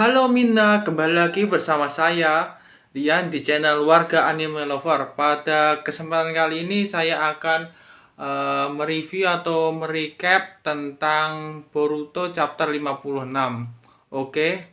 Halo Mina, kembali lagi bersama saya Rian di channel Warga Anime Lover. Pada kesempatan kali ini saya akan mereview atau merecap tentang Boruto chapter 56. Oke.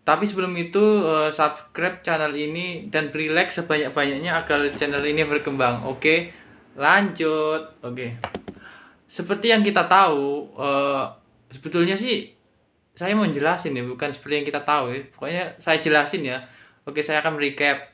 Tapi sebelum itu subscribe channel ini dan beri like sebanyak-banyaknya agar channel ini berkembang. Oke. Lanjut. Oke. Seperti yang kita tahu, sebetulnya sih saya mau jelasin ya, bukan seperti yang kita tahu ya. Pokoknya saya jelasin ya. Oke, saya akan recap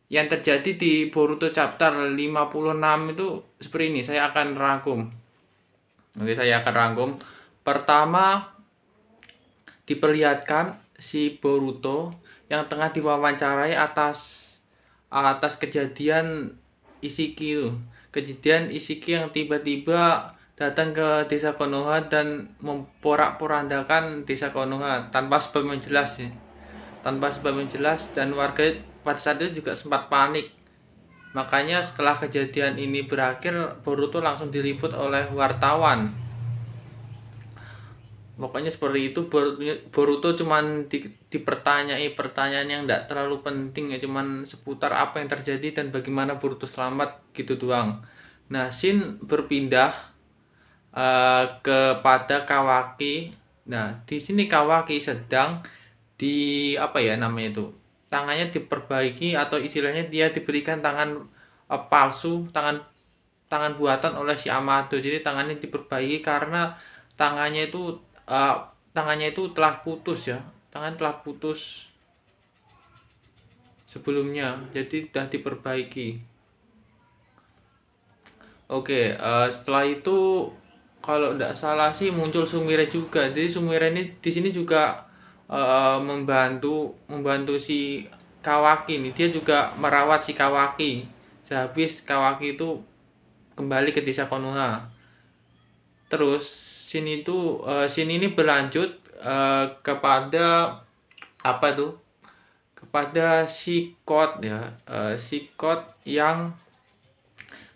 yang terjadi di Boruto chapter 56 itu seperti ini. Saya akan rangkum. Oke, saya akan rangkum. Pertama, diperlihatkan si Boruto yang tengah diwawancarai atas kejadian Ishiki itu. Kejadian Ishiki yang tiba-tiba datang ke desa Konoha dan memporak-porandakan desa Konoha tanpa sebab yang jelas ya. Tanpa sebab yang jelas, dan warga pada saat itu juga sempat panik. Makanya setelah kejadian ini berakhir, Boruto langsung diliput oleh wartawan. Pokoknya seperti itu. Boruto cuman dipertanyai pertanyaan yang tidak terlalu penting ya, cuman seputar apa yang terjadi dan bagaimana Boruto selamat gitu doang. Nah, scene berpindah kepada Kawaki. Nah, di sini Kawaki sedang apa ya namanya itu, tangannya diperbaiki, atau istilahnya dia diberikan tangan palsu, tangan buatan oleh si Amado. Jadi tangannya diperbaiki karena tangannya itu uh, tangannya itu telah putus ya, tangan telah putus sebelumnya, jadi sudah diperbaiki. Oke, setelah itu kalau tidak salah sih muncul Sumire juga. Jadi Sumire ini di sini juga membantu si Kawaki nih. Dia juga merawat si Kawaki sehabis Kawaki itu kembali ke desa Konoha. Terus sini ini berlanjut kepada apa tuh? Kepada si Kot ya, si Kot yang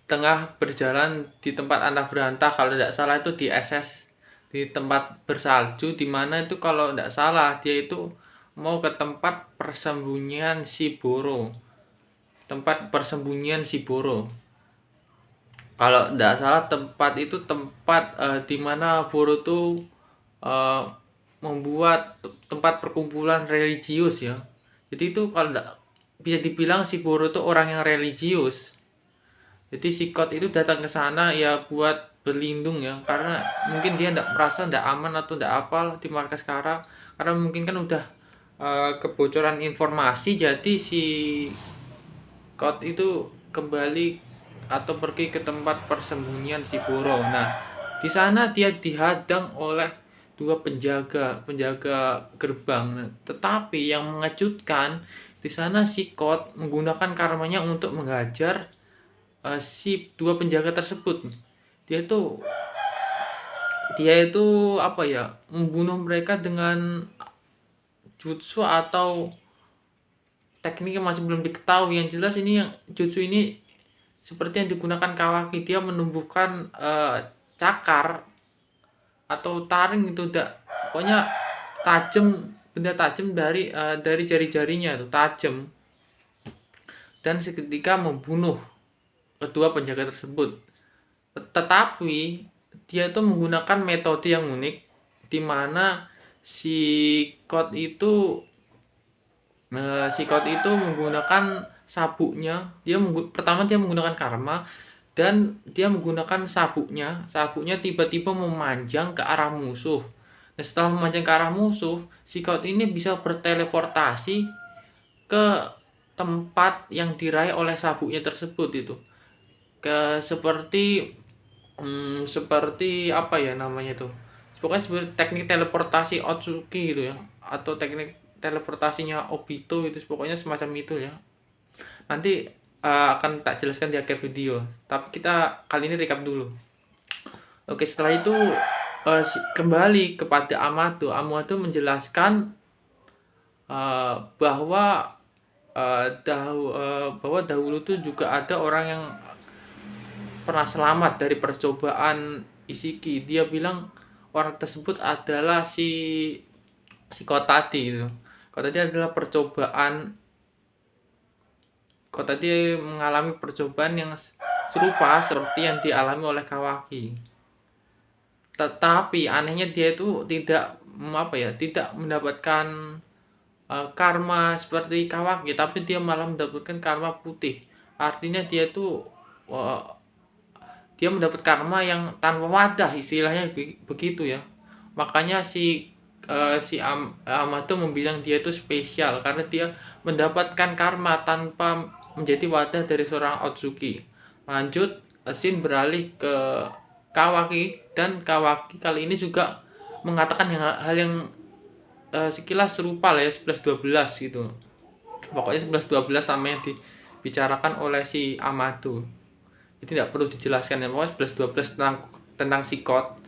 tengah berjalan di tempat anak berantah, kalau tidak salah itu di SS, di tempat bersalju, di mana itu kalau tidak salah dia itu mau ke tempat persembunyian si Boro, tempat persembunyian si Boro. Kalau tidak salah tempat itu tempat di mana Boro tuh membuat tempat perkumpulan religius ya. Jadi itu kalau tidak, bisa dibilang si Boro tuh orang yang religius. Jadi si Kot itu datang ke sana ya buat berlindung ya, karena mungkin dia merasa tidak aman atau tidak apa di markas Kara, karena mungkin kan udah kebocoran informasi. Jadi si Kot itu kembali atau pergi ke tempat persembunyian si Boro. Nah, di sana dia dihadang oleh dua penjaga gerbang. Nah, tetapi yang mengejutkan, di sana si Kot menggunakan karmanya untuk menghajar si dua penjaga tersebut. Dia itu apa ya, membunuh mereka dengan jutsu atau tekniknya masih belum diketahui. Yang jelas ini, yang jutsu ini seperti yang digunakan Kawaki, dia menumbuhkan cakar atau taring itu, pokoknya benda tajam dari jari-jarinya itu tajam, dan seketika membunuh kedua penjaga tersebut. Tetapi dia itu menggunakan metode yang unik, di mana si Kot itu menggunakan sabuknya. Pertama dia menggunakan karma, dan dia menggunakan sabuknya tiba-tiba memanjang ke arah musuh. Nah, setelah memanjang ke arah musuh, si Kot ini bisa berteleportasi ke tempat yang diraih oleh sabuknya tersebut itu. Seperti apa ya namanya itu, pokoknya seperti teknik teleportasi Otsuki gitu ya, atau teknik teleportasinya Obito itu, pokoknya semacam itu ya. Nanti akan tak jelaskan di akhir video, tapi kita kali ini recap dulu. Oke, setelah itu kembali kepada Amado menjelaskan bahwa dahulu tuh juga ada orang yang pernah selamat dari percobaan Ishiki. Dia bilang orang tersebut adalah si si Kot tadi gitu. Kot tadi adalah percobaan Kot tadi mengalami percobaan yang serupa seperti yang dialami oleh Kawaki. Tetapi anehnya dia itu tidak mendapatkan karma seperti Kawaki, tapi dia malah mendapatkan karma putih. Artinya dia mendapat karma yang tanpa wadah, istilahnya begitu ya. Makanya Amato membilang dia itu spesial karena dia mendapatkan karma tanpa menjadi wadah dari seorang Otsuki. Lanjut, Shin beralih ke Kawaki, dan Kawaki kali ini juga mengatakan hal yang sekilas serupa lah ya, 11-12 gitu. Pokoknya 11-12 sama yang dibicarakan oleh si Amato. Jadi tidak perlu dijelaskan ya, pokoknya 11-12 tentang si Kot.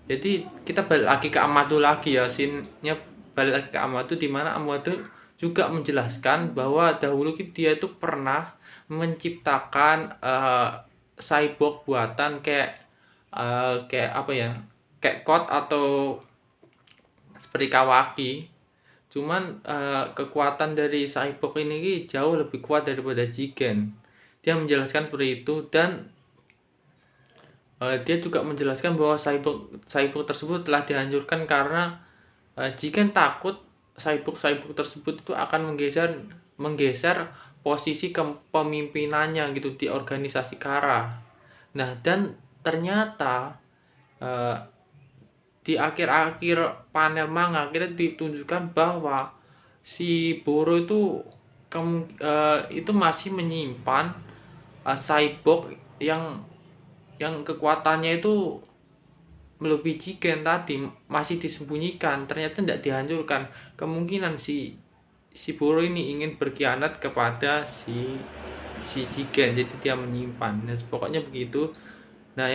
Jadi kita balik lagi ke Amato lagi ya, scene-nya balik lagi ke Amato, di mana Amato juga menjelaskan bahwa dahulu dia itu pernah menciptakan cyborg buatan kayak apa ya, kayak Kot atau seperti Kawaki. Cuman kekuatan dari cyborg ini jauh lebih kuat daripada Jigen. Dia menjelaskan seperti itu, dan dia juga menjelaskan bahwa cyborg tersebut telah dihancurkan karena Jigen takut cyborg tersebut itu akan menggeser posisi kepemimpinannya gitu di organisasi Kara. Nah, dan ternyata di akhir-akhir panel manga kita ditunjukkan bahwa si Boro itu masih menyimpan cyborg yang kekuatannya itu melebihi Jigen tadi, masih disembunyikan, ternyata tidak dihancurkan. Kemungkinan si Boro ini ingin berkhianat kepada si Jigen, jadi dia menyimpan. Nah, pokoknya begitu. Nah,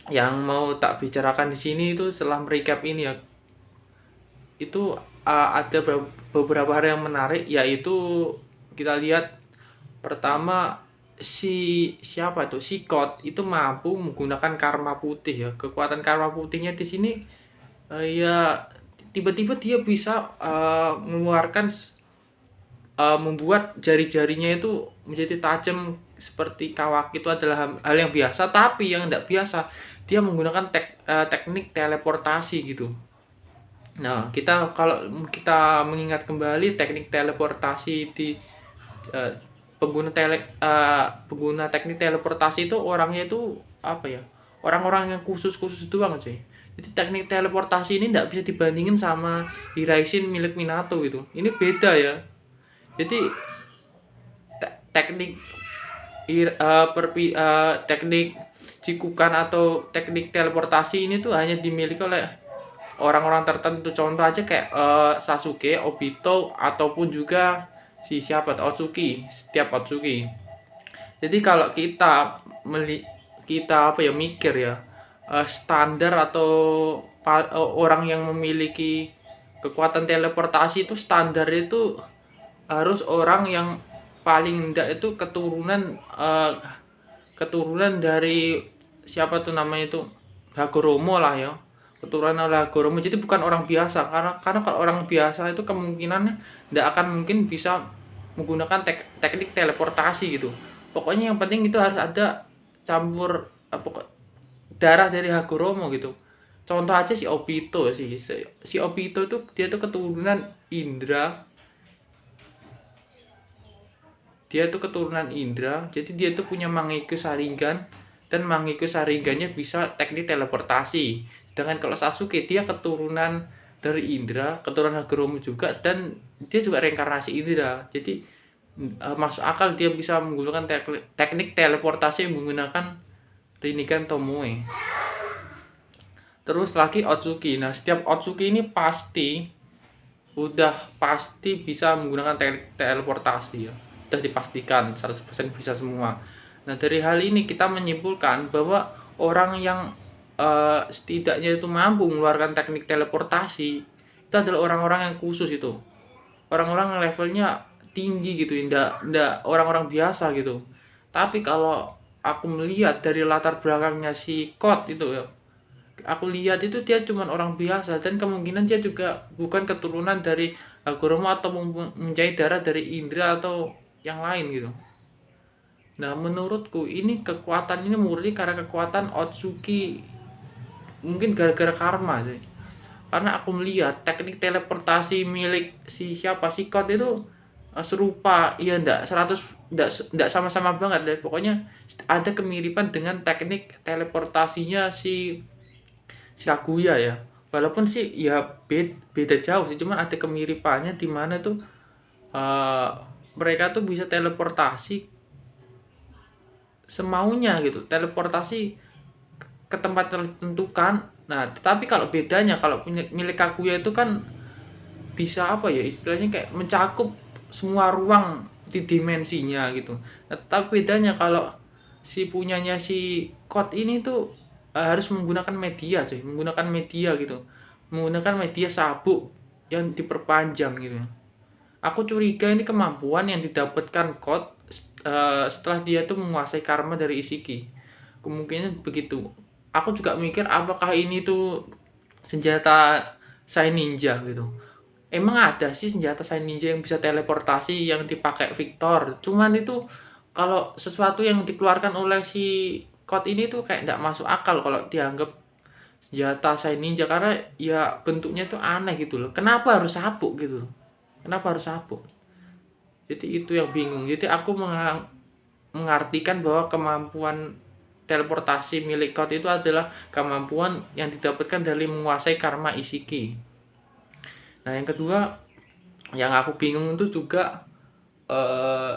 yang mau tak bicarakan di sini itu setelah merecap ini ya, itu ada beberapa hal yang menarik, yaitu kita lihat pertama si Kot itu mampu menggunakan karma putih ya. Kekuatan karma putihnya di sini ya tiba-tiba dia bisa mengeluarkan membuat jari-jarinya itu menjadi tajam seperti Kawaki. Itu adalah hal yang biasa, tapi yang tidak biasa, dia menggunakan teknik teleportasi gitu. Nah, kalau kita mengingat kembali teknik teleportasi di pengguna teknik teleportasi itu orangnya itu apa ya? Orang-orang yang khusus doang cuy. Jadi teknik teleportasi ini tidak bisa dibandingin sama Hiraishin milik Minato gitu. Ini beda ya. Jadi teknik teknik cikukan atau teknik teleportasi ini tuh hanya dimiliki oleh orang-orang tertentu. Contoh aja kayak Sasuke, Obito, ataupun juga Otsuki, setiap Otsuki. Jadi kalau kita mikir ya, standar atau orang yang memiliki kekuatan teleportasi itu standar itu harus orang yang paling tidak itu keturunan dari siapa tuh namanya itu, Hagoromo lah ya, keturunan oleh Hagoromo. Jadi bukan orang biasa, karena kalau orang biasa itu kemungkinannya tidak akan mungkin bisa menggunakan teknik teleportasi gitu. Pokoknya yang penting itu harus ada campur darah dari Hagoromo gitu. Contoh aja si Obito si Obito itu dia tuh keturunan Indra. Jadi dia tuh punya Mangekyou Sharingan, dan Mangekyou Sharingannya bisa teknik teleportasi. Sedangkan kalau Sasuke dia keturunan dari Indra, keturunan Hagoromo juga, dan dia juga reinkarnasi Indra. Jadi masuk akal dia bisa menggunakan teknik teleportasi yang menggunakan Rinnegan Tomoe. Terus lagi Otsuki. Nah, setiap Otsuki ini pasti bisa menggunakan teknik teleportasi ya. Sudah dipastikan 100% bisa semua. Nah, dari hal ini kita menyimpulkan bahwa orang yang setidaknya itu mampu mengeluarkan teknik teleportasi itu adalah orang-orang yang khusus itu. Orang-orang yang levelnya tinggi gitu, ndak orang-orang biasa gitu. Tapi kalau aku melihat dari latar belakangnya si Kot itu ya, aku lihat itu dia cuman orang biasa, dan kemungkinan dia juga bukan keturunan dari Hagoromo atau mempunyai darah dari Indra atau yang lain gitu. Nah, menurutku ini kekuatan ini murni karena kekuatan Otsuki, mungkin gara-gara karma sih. Karena aku melihat teknik teleportasi milik si siapa si Kot itu serupa, ya enggak 100, enggak sama-sama banget deh. Pokoknya ada kemiripan dengan teknik teleportasinya si Kaguya ya. Walaupun sih ya beda jauh sih, cuman ada kemiripannya di mana tuh eh, mereka tuh bisa teleportasi semaunya gitu, teleportasi ke tempat tertentukan. Nah, tetapi kalau bedanya kalau punya milik Kaguya itu kan bisa apa ya istilahnya, kayak mencakup semua ruang di dimensinya gitu. Nah, tapi bedanya kalau si punyanya si Code ini tuh harus menggunakan media cuy, menggunakan media gitu, menggunakan media sabuk yang diperpanjang gitu. Aku curiga ini kemampuan yang didapatkan Code setelah dia tuh menguasai karma dari Isiki, kemungkinan begitu. Aku juga mikir apakah ini tuh senjata Shine Ninja gitu. Emang ada sih senjata Shine Ninja yang bisa teleportasi yang dipakai Victor. Cuman itu kalau sesuatu yang dikeluarkan oleh si Code ini tuh kayak nggak masuk akal kalau dianggap senjata Shine Ninja, karena ya bentuknya tuh aneh gitu loh. Kenapa harus sabuk gitu loh? Kenapa harus sabuk? Jadi itu yang bingung. Jadi aku mengartikan bahwa kemampuan teleportasi milik Code itu adalah kemampuan yang didapatkan dari menguasai karma Isiki. Nah, yang kedua yang aku bingung itu juga eh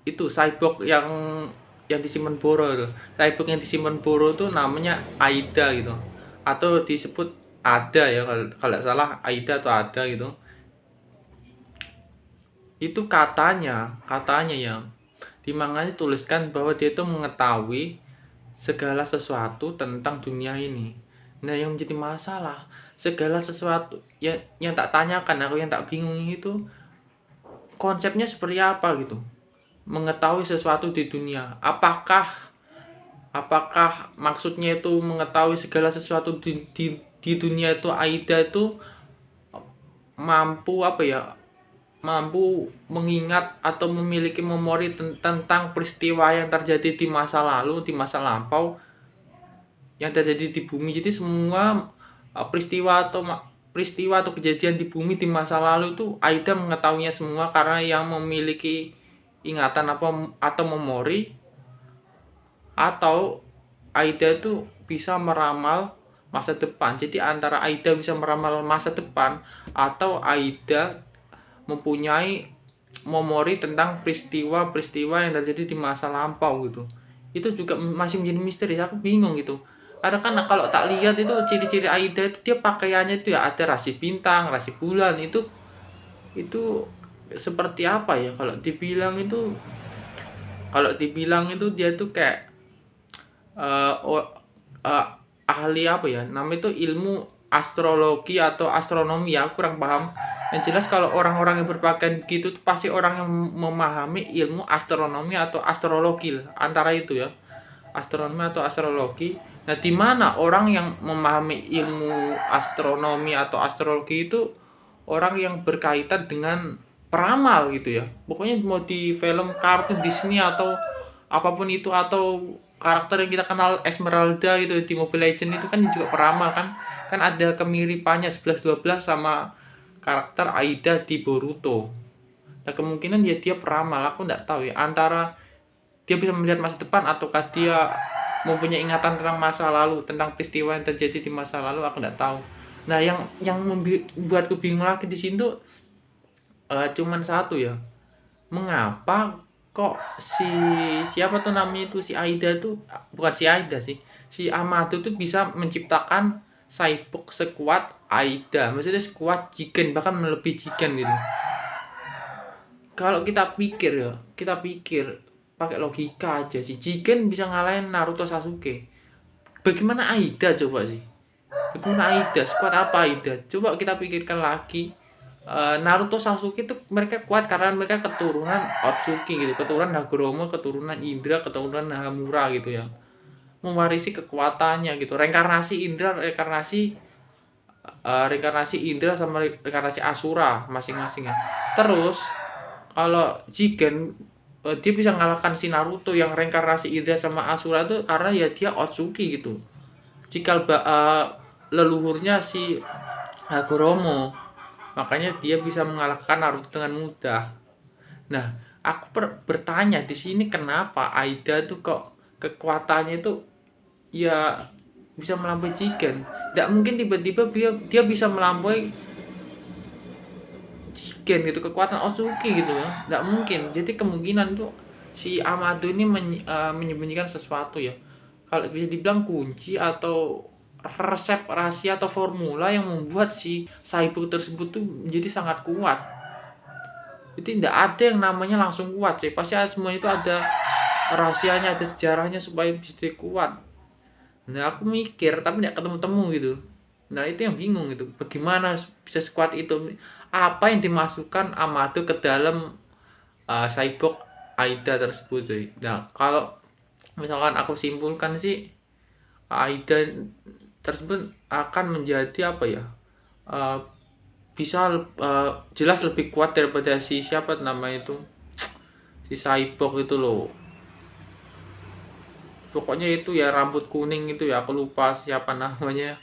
itu cyborg yang disimpan Boro itu. Cyborg yang disimpan Boro itu namanya Aida gitu. Atau disebut Ada ya, kalau nggak salah Aida atau Ada gitu. Itu katanya ya di manga tuliskan bahwa dia itu mengetahui segala sesuatu tentang dunia ini. Nah, yang menjadi masalah, segala sesuatu yang tak tanyakan, aku yang tak bingung itu konsepnya seperti apa gitu. Mengetahui sesuatu di dunia. Apakah maksudnya itu mengetahui segala sesuatu di dunia itu Aida itu mampu apa ya? Mampu mengingat atau memiliki memori tentang peristiwa yang terjadi di masa lalu, di masa lampau yang terjadi di bumi. Jadi semua peristiwa atau kejadian di bumi di masa lalu itu Aida mengetahuinya semua karena yang memiliki ingatan apa atau memori, atau Aida itu bisa meramal masa depan. Jadi antara Aida bisa meramal masa depan atau Aida mempunyai memori tentang peristiwa-peristiwa yang terjadi di masa lampau gitu. Itu juga masih menjadi misteri. Aku bingung gitu. Karena kan kalau tak lihat itu ciri-ciri Aida itu dia pakaiannya itu ya ada rasi bintang, rasi bulan. Itu seperti apa ya kalau dibilang itu dia tuh kayak uh, uh, ahli apa ya namanya itu ilmu astrologi atau astronomi ya, aku kurang paham. Yang jelas kalau orang-orang yang berpakaian gitu tuh pasti orang yang memahami ilmu astronomi atau astrologi lah, antara itu ya, astronomi atau astrologi. Nah, di mana orang yang memahami ilmu astronomi atau astrologi itu orang yang berkaitan dengan peramal gitu ya. Pokoknya mau di film kartun Disney atau apapun itu, atau karakter yang kita kenal Esmeralda itu di Mobile Legends itu kan juga peramal kan. Kan ada kemiripannya 11-12 sama karakter Aida di Boruto. Nah, kemungkinan dia peramal, aku nggak tahu ya, antara dia bisa melihat masa depan ataukah dia mempunyai ingatan tentang masa lalu, tentang peristiwa yang terjadi di masa lalu, aku nggak tahu. Nah, yang membuatku bingung lagi di sini tuh cuman satu ya, mengapa kok siapa tuh namanya itu si Aida tuh, bukan si Aida sih, si Amado tuh bisa menciptakan cyborg sekuat Aida, maksudnya sekuat Jigen, bahkan melebihi Jigen gitu. Kalau kita pikir pakai logika aja sih, Jigen bisa ngalahin Naruto Sasuke. Bagaimana Aida coba sih? Bagaimana Aida? Sekuat apa Aida? Coba kita pikirkan lagi. Naruto Sasuke itu mereka kuat karena mereka keturunan Otsuki gitu, keturunan Hagoromo, keturunan Indra, keturunan Nahamura gitu ya. mewarisi kekuatannya gitu. Reinkarnasi Indra sama reinkarnasi Asura masing-masing ya. Terus kalau Jigen, dia bisa mengalahkan si Naruto yang reinkarnasi Indra sama Asura itu karena ya dia Otsuki gitu. Leluhurnya si Hagoromo. Makanya dia bisa mengalahkan Naruto dengan mudah. Nah, aku bertanya di sini kenapa Aida tuh kok kekuatannya itu ya bisa melampaui Jigen. Tidak mungkin tiba-tiba dia bisa melampaui Jigen gitu, kekuatan Otsuki gitu ya. Tidak mungkin. Jadi kemungkinan tuh si Amado ini menyembunyikan sesuatu ya. Kalau bisa dibilang kunci atau resep rahasia atau formula yang membuat si Cyborg tersebut tuh menjadi sangat kuat. Jadi tidak ada yang namanya langsung kuat sih. Pasti semua itu ada rahasianya, ada sejarahnya supaya bisa jadi kuat. Nah aku mikir tapi tidak ketemu-temu gitu. Nah itu yang bingung gitu. Bagaimana bisa sekuat itu? Apa yang dimasukkan Amado ke dalam Cyborg Aida tersebut cuy. Nah kalau misalkan aku simpulkan sih, Aida tersebut akan menjadi apa ya, bisa jelas lebih kuat daripada si siapa namanya itu, si Cyborg itu loh. Pokoknya itu ya rambut kuning itu ya, aku lupa siapa namanya.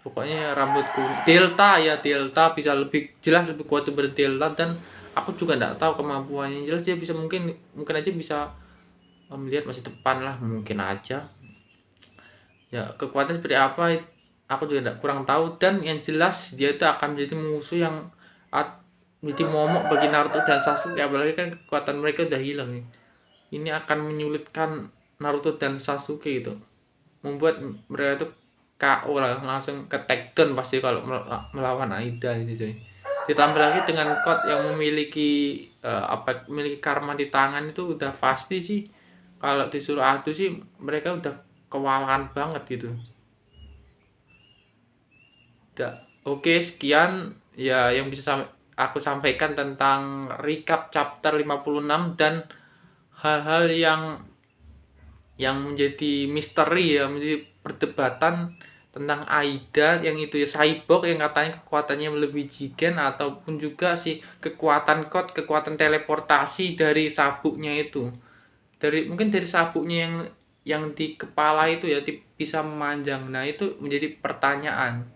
Pokoknya rambut kuning Delta bisa lebih jelas lebih kuat daripada Delta. Dan aku juga tidak tahu kemampuannya. Jelas dia bisa mungkin aja bisa melihat masa depan lah, mungkin aja ya. Kekuatan seperti apa aku juga tidak kurang tahu. Dan yang jelas dia itu akan menjadi musuh yang menjadi momok bagi Naruto dan Sasuke. Apalagi kan kekuatan mereka udah hilang nih. Ini akan menyulitkan Naruto dan Sasuke itu, membuat mereka itu KO lah, langsung ke take down pasti kalau melawan Aida ini cuy. Ditambah lagi dengan Code yang memiliki memiliki karma di tangan, itu udah pasti sih kalau disuruh adu sih mereka udah kewalahan banget gitu. Oke, sekian ya yang bisa aku sampaikan tentang recap chapter 56 dan hal-hal yang menjadi misteri ya, menjadi perdebatan tentang Aida yang itu ya, Cyborg yang katanya kekuatannya melebihi Jigen, ataupun juga si kekuatan Code, kekuatan teleportasi dari sabuknya itu. Mungkin dari sabuknya yang di kepala itu ya, bisa memanjang. Nah, itu menjadi pertanyaan.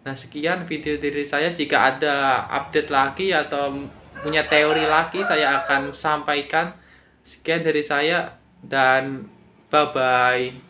Nah, sekian video dari saya. Jika ada update lagi atau punya teori lagi, saya akan sampaikan. Sekian dari saya dan bye bye.